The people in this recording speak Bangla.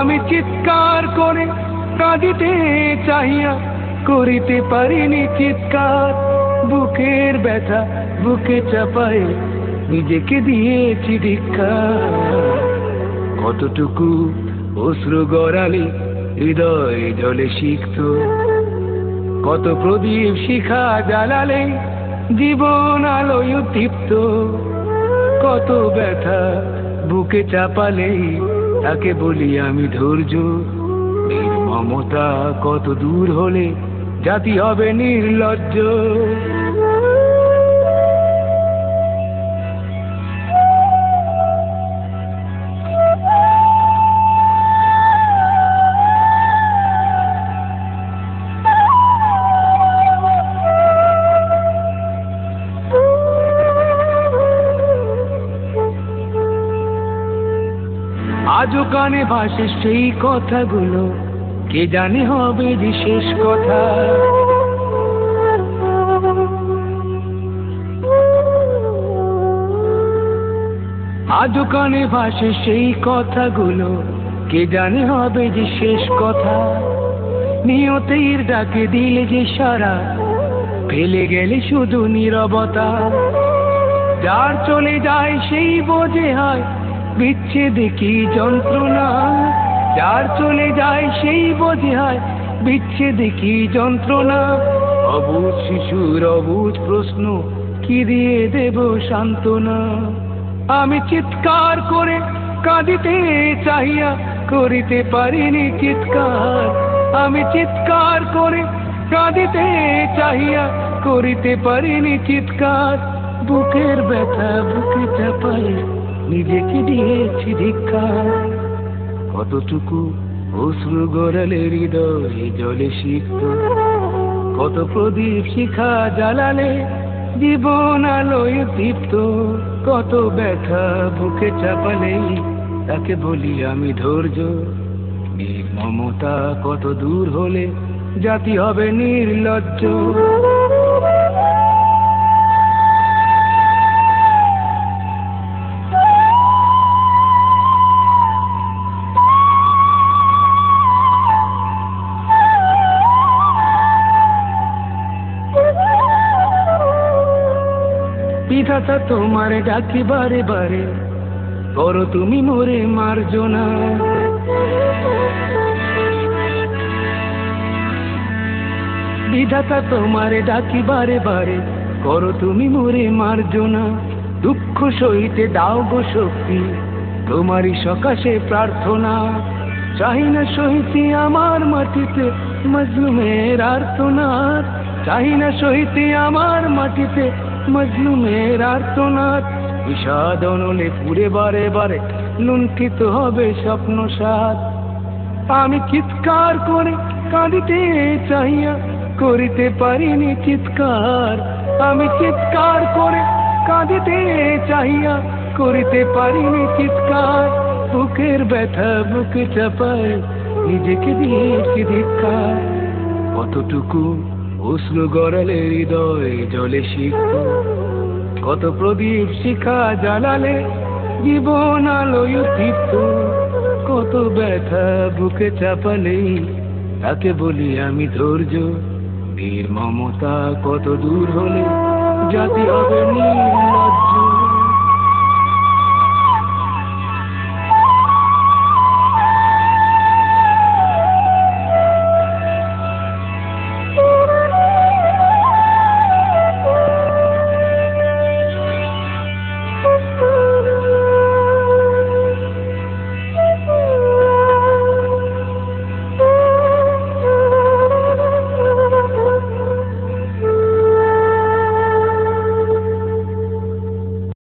আমি চিৎকার করে কাঁদিতে চাহিয়া করিতে পারিনি চিৎকার। বুকের ব্যথা বুকে চাপায় নিজেকে দিয়েছি ধিক্কার। কতটুকু অশ্রু গড়ালে হৃদয় জলে সিক্ত, কত প্রদীপ শিখা জ্বালালে জীবন আলোয় উদ্দীপ্ত। কত ব্যথা বুকে চাপালে তাকে বলি আমি ধৈর্য। নির্মমতা কত দূর হলে জাতি হবে নির্লজ্জ। আজও কানে ভাসে সেই কথাগুলো, কে জানে হবে যে শেষ কথা। আজও কানে ভাসে সেই কথাগুলো, কে জানে হবে যে শেষ কথা। নিয়তির ডাকে দিলে যে সারা, ফেলে গেলে শুধু নীরবতা। যার চলে যায় সেই বোঝে হয় বিচ্ছেদে কি যন্ত্রণা। যার চলে যায় সেই বোঝে হয় বিচ্ছেদে কি যন্ত্রণা। অবুঝ শিশুর অবুঝ প্রশ্ন, কি দিয়ে দেব সান্ত্বনা। আমি চিৎকার করে কাঁদিতে চাহিয়া করিতে পারিনি চিৎকার। আমি চিৎকার করে কাঁদিতে চাহিয়া করিতে পারিনি চিৎকার। বুকের ব্যথা বুকে চাপায় নিজেকে দিয়েছি ধিক্কার। কতটুকু অশ্রু গড়ালে হৃদয় জলে সিক্ত, কত প্রদীপ শিখা জ্বালালে জীবন আলোয় দীপ্ত। কত ব্যথা বুকে চাপালে তাকে বলি আমি ধৈর্য। নির্মমতা কত দূর হলে জাতি হবে নির্লজ্জ। বিধাতা তোমার ডাকি বারে বারে, করো তুমি মোরে মার্জনা। বিধাতা তোমার ডাকি বারে বারে, করো তুমি মোরে মার্জনা। দুঃখ সইতে দাও গো শক্তি, তোমারই সকাশে প্রার্থনা। চাহি না সইতে আমার মাটিতে মজলুমের আর্তনাদ। চাহি না সইতে আমার মাটিতে মজলুমের আর্তনাদ। বিষাদ অনলে পুরে বারে বারে লুণ্ঠিত হবে স্বপ্ন সাথ। আমি চিৎকার করে কাঁদিতে চাহিয়া করিতে পারিনি চিৎকার। আমি চিৎকার করে কাঁদিতে চাহিয়া করিতে পারিনি চিৎকার। বুকের ব্যথা বুকে চাপায় নিজেকে দিয়েছি ধিক্কার। কতটুকু অশ্রু গড়ালে হৃদয় জলে সিক্ত, কত প্রদীপ শিখা জ্বালালে জীবন আলোয় দীপ্ত। কত ব্যথা বুকে চাপালে তাকে বলি আমি ধৈর্য। নির্মমতা কত দূর হলে জাতি হবে নির্লজ্জ।